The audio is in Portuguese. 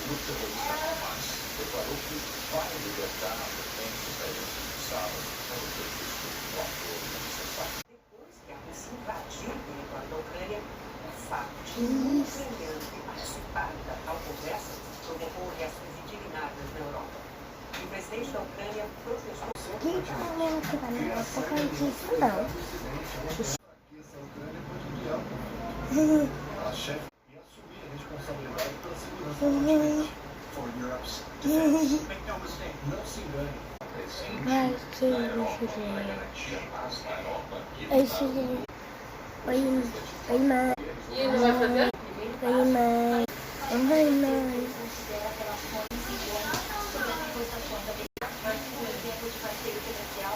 terrorista Hamas declarou que vai libertar reféns israelenses no sábado, quando previsto no acordo necessário. Depois que a Rússia invadiu o território da Ucrânia, o fato de um ucraniano ter participado da tal conversa provocou reações indignadas na Europa. O presidente da Ucrânia protestou. Que problema que vai na apocalipse, não. A chefe e assumir a responsabilidade pela segurança do continente. For Europe's defense. Make no mistake, não se engane. Vai ser esse Oi, mãe. E ele não vai fazer? Oi, mãe. Oi, mãe.